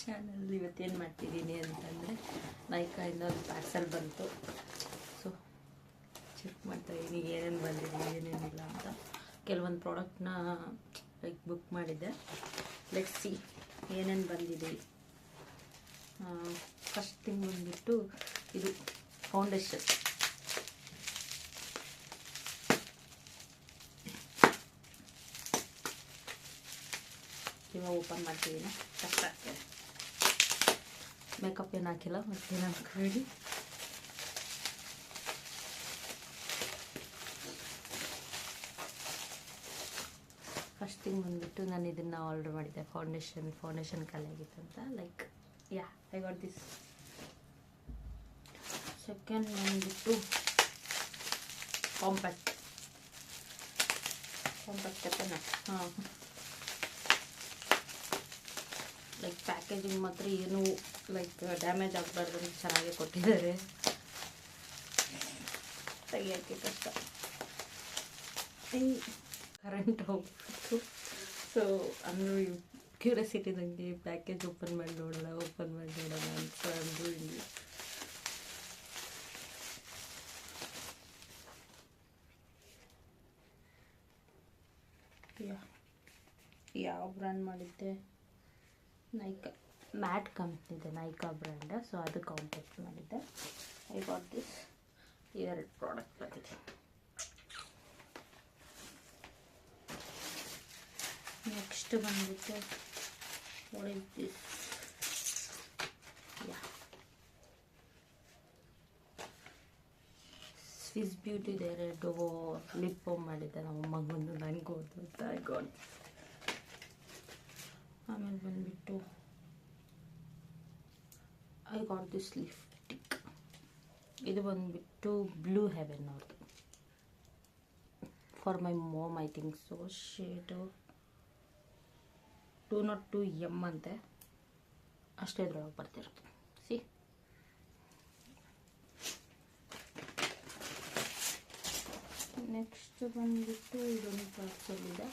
Channel ಇವತ್ತೇನು ಮಾಡ್ತಿದ್ದೀನಿ ಅಂತಂದರೆ ನೈಕಾಯಿಂದ ಒಂದು ಪಾರ್ಸಲ್ ಬಂತು. ಸೊ ಚೆಕ್ ಮಾಡ್ತಾಯಿದ್ದೀನಿ ಏನೇನು ಬಂದಿದೆ ಏನೇನಿಲ್ಲ ಅಂತ. ಕೆಲವೊಂದು ಪ್ರಾಡಕ್ಟ್ನ ಲೈಕ್ ಬುಕ್ ಮಾಡಿದ್ದೆ. ಲೆಟ್ಸ್ ಸಿ ಏನೇನು ಬಂದಿದೆ. ಫಸ್ಟ್ ಥಿಂಗ್ ಬಂದುಬಿಟ್ಟು ಇದು ಫೌಂಡೇಶನ್. ಇವಾಗ ಓಪನ್ ಮಾಡ್ತಿದ್ದೀನಿ, ಕಷ್ಟ ಆಗ್ತದೆ. ಮೇಕಪ್ ಏನು ಹಾಕಿಲ್ಲ ಮತ್ತು ನಾನು ಹೇಳಿ ಫಸ್ಟ್ ಥಿಂಗ್ ಬಂದುಬಿಟ್ಟು ನಾನು ಇದನ್ನು ಆರ್ಡರ್ ಮಾಡಿದ್ದೆ. ಫೌಂಡೇಶನ್ ಖಾಲಿ ಆಗಿತ್ತು ಅಂತ. Like yeah I got this. Second ಬಂದುಬಿಟ್ಟು ಕಾಂಪ್ಯಾಕ್ಟ್ ಪೆನ್ನ. ಹಾಂ, ಲೈಕ್ ಪ್ಯಾಕೇಜಿಂಗ್ ಮಾತ್ರ ಏನು ಲೈಕ್ ಡ್ಯಾಮೇಜ್ ಆಗಬಾರ್ದು ಅಂತ ಚೆನ್ನಾಗಿ ಕೊಟ್ಟಿದ್ದಾರೆ. ತೆಗಿಯೋಕ್ಕೆ ಕಷ್ಟ. ಕರೆಂಟ್ ಹೋಗ್ಬಿಟ್ಟು ಸೊ ಅಂದರೂ ಕ್ಯೂರಿಯಾಸಿಟಿ ನನಗೆ ಪ್ಯಾಕೇಜ್ ಓಪನ್ ಮಾಡಿ ನೋಡೋಣ ಅಂತ ಅಂದರು. ಇಲ್ಲಿ ಯಾವ ಬ್ರ್ಯಾಂಡ್ ಮಾಡಿದ್ದೆ? ನೈಕಾ ಮ್ಯಾಟ್ ಕಂಪ್ನಿದೆ, ನೈಕಾ ಬ್ರ್ಯಾಂಡ್. ಸೊ ಅದು ಕಾಂಟ್ಯಾಕ್ಟ್ ಮಾಡಿದ್ದೆ. I got this. ಎರಡು ಪ್ರಾಡಕ್ಟ್ ಬಂದಿದೆ. ನೆಕ್ಸ್ಟ್ ಬಂದ್ಬಿಟ್ಟು what is this? Swiss Beauty ಎರಡು ಲಿಪ್ ಬಾಮ್ ಮಾಡಿದ್ದೆ. ನಮ್ಮಮ್ಮಗೊಂದು ನನಗೋದು ಅಂತ ಐ ಗಾಟ್. ಆಮೇಲೆ ಬಂದುಬಿಟ್ಟು ಐ ಗಾಟ್ ದಿಸ್ ಲಿಪ್ಸ್ಟಿಕ್. ಇದು ಬಂದುಬಿಟ್ಟು ಬ್ಲೂ ಹೆವೆನ್ ಅವ್ರದ್ದು. For my mom I think so. Shade 202M ಅಂತೆ. ಅಷ್ಟೇ ಇದ್ರೊಳಗೆ ಬರ್ತಿರೋದು. ಸಿ ನೆಕ್ಸ್ಟ್ ಬಂದುಬಿಟ್ಟು ಇದೊಂದು ಪಾರ್ಸಲ್ ಇದೆ.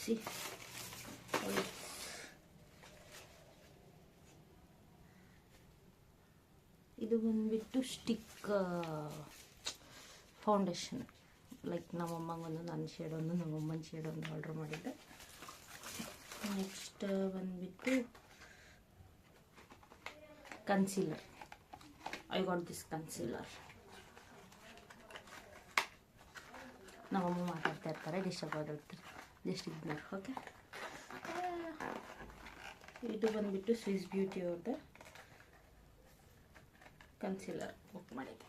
ಸಿ ಇದು ಬಂದುಬಿಟ್ಟು ಸ್ಟಿಕ್ ಫೌಂಡೇಶನ್. ಲೈಕ್ ನಮ್ಮಮ್ಮಗೊಂದು ನನ್ನ ಶೇಡ್ ಒಂದು, ನಮ್ಮಮ್ಮನ ಶೇಡ್ ಒಂದು ಆರ್ಡ್ರ್ ಮಾಡಿದ್ದೆ. ನೆಕ್ಸ್ಟ್ ಬಂದುಬಿಟ್ಟು concealer. I got this concealer. ನಮ್ಮಮ್ಮ ಮಾತಾಡ್ತಾ ಇರ್ತಾರೆ, ಡಿಸ್ಟರ್ಬ್ ಆಗಿರ್ತಾರೆ, ಜಸ್ಟ್ ಇಗ್ನೋರ್. ಓಕೆ. ಇದು ಬಂದುಬಿಟ್ಟು ಸ್ವಿಸ್ ಬ್ಯೂಟಿ ಅವ್ರದ್ದು ಕನ್ಸೀಲರ್ ಬುಕ್ ಮಾಡಿದ್ದೆ.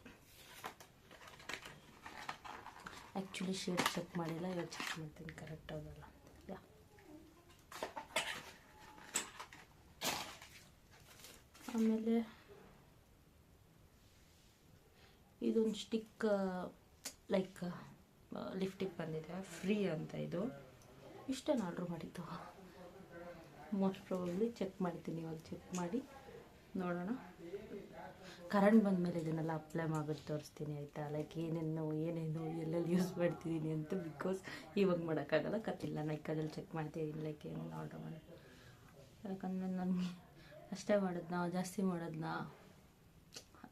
ಆ್ಯಕ್ಚುಲಿ ಶೇಡ್ ಚೆಕ್ ಮಾಡಿಲ್ಲ, ಇವಾಗ ಚೆಕ್ ಮಾಡ್ತೀನಿ ಕರೆಕ್ಟ್ ಆಗಲ್ಲ ಅಂತ. ಆಮೇಲೆ ಇದೊಂದು ಸ್ಟಿಕ್ ಲೈಕ್ ಲಿಪ್ಸ್ಟಿಕ್ ಬಂದಿದೆ, ಫ್ರೀ ಅಂತ. ಇದು ಇಷ್ಟನ್ನು ಆರ್ಡ್ರ್ ಮಾಡಿದ್ದು. ಮೋಸ್ಟ್ ಪ್ರಾಬಬ್ಲಿ ಚೆಕ್ ಮಾಡ್ತೀನಿ, ಇವಾಗ ಚೆಕ್ ಮಾಡಿ ನೋಡೋಣ. ಕರೆಂಟ್ ಬಂದಮೇಲೆ ಇದನ್ನೆಲ್ಲ ಅಪ್ಲೈ ಮಾಡಿಬಿಟ್ಟು ತೋರಿಸ್ತೀನಿ, ಆಯಿತಾ? ಲೈಕ್ ಏನೇನು ಎಲ್ಲೆಲ್ಲಿ ಯೂಸ್ ಮಾಡ್ತಿದ್ದೀನಿ ಅಂತ. ಬಿಕಾಸ್ ಇವಾಗ ಮಾಡೋಕ್ಕಾಗಲ್ಲ, ಕತ್ತಿಲ್ಲ. ನೈಕಾದಲ್ಲಿ ಚೆಕ್ ಮಾಡ್ತಿದ್ದೀನಿ ಲೈಕ್ ಏನೇನು ಆರ್ಡ್ರ್ ಮಾಡಿ. ಯಾಕಂದರೆ ನನಗೆ ಅಷ್ಟೇ ಮಾಡೋದನ್ನ ಜಾಸ್ತಿ ಮಾಡೋದನ್ನ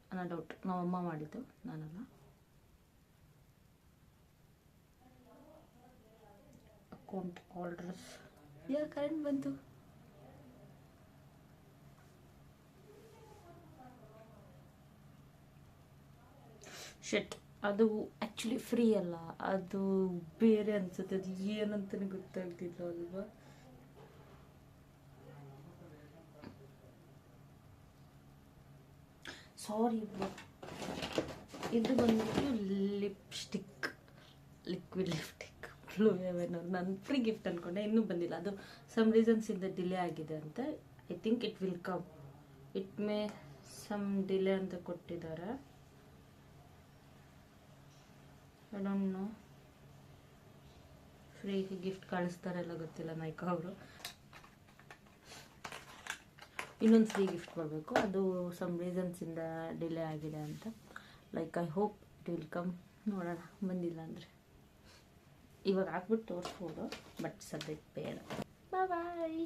ಅನ್ನೋ ಡೌಟ್. ನಮ್ಮಮ್ಮ ಮಾಡಿದ್ದು, ನಾನಲ್ಲ. Account orders. ಕರೆಂಟ್ ಬಂತು. ಶೆಟ್ ಅದು ಆ್ಯಕ್ಚುಲಿ ಫ್ರೀ ಅಲ್ಲ, ಅದು ಬೇರೆ ಅನಿಸುತ್ತೆ. ಅದು ಏನಂತಲೇ ಗೊತ್ತಾಗ್ತಿಲ್ಲ ಅಲ್ವಾ? ಸಾರಿ. ಇದು ಬಂದ್ಬಿಟ್ಟು lipstick, liquid lipstick Blue Heaven. ನಾನು ಫ್ರೀ ಗಿಫ್ಟ್ ಅಂದ್ಕೊಂಡೆ, ಇನ್ನೂ ಬಂದಿಲ್ಲ. ಅದು ಸಮ್ ರೀಸನ್ಸಿಂದ ಡಿಲೇ ಆಗಿದೆ ಅಂತ. I think it will come. It may some delay ಅಂತ ಕೊಟ್ಟಿದ್ದಾರೆ. I don't know. Free gift ಕಳಿಸ್ತಾರೆಲ್ಲ ಗೊತ್ತಿಲ್ಲ ನೈಕಾ ಅವರು. ಇನ್ನೊಂದು ಫ್ರೀ ಗಿಫ್ಟ್ ಬರಬೇಕು, ಅದು ಸಮ್ ರೀಸನ್ಸಿಂದ ಡಿಲೇ ಆಗಿದೆ ಅಂತ. Like I hope it will come. ನೋಡೋಣ, ಬಂದಿಲ್ಲ ಅಂದರೆ ಇವಾಗ ಹಾಕ್ಬಿಟ್ಟು ತೋರಿಸ್ಬೋದು, ಬಟ್ ಸದ್ಯಕ್ಕೆ ಬೇಡ. ಬಾಯ್.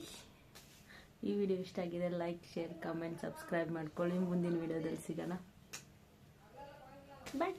ಈ ವಿಡಿಯೋ ಇಷ್ಟ ಆಗಿದೆ ಲೈಕ್ ಶೇರ್ ಕಮೆಂಟ್ ಸಬ್ಸ್ಕ್ರೈಬ್ ಮಾಡ್ಕೊಳ್ಳಿ. ಮುಂದಿನ ವಿಡಿಯೋದಲ್ಲಿ ಸಿಗೋಣ. ಬಾಯ್.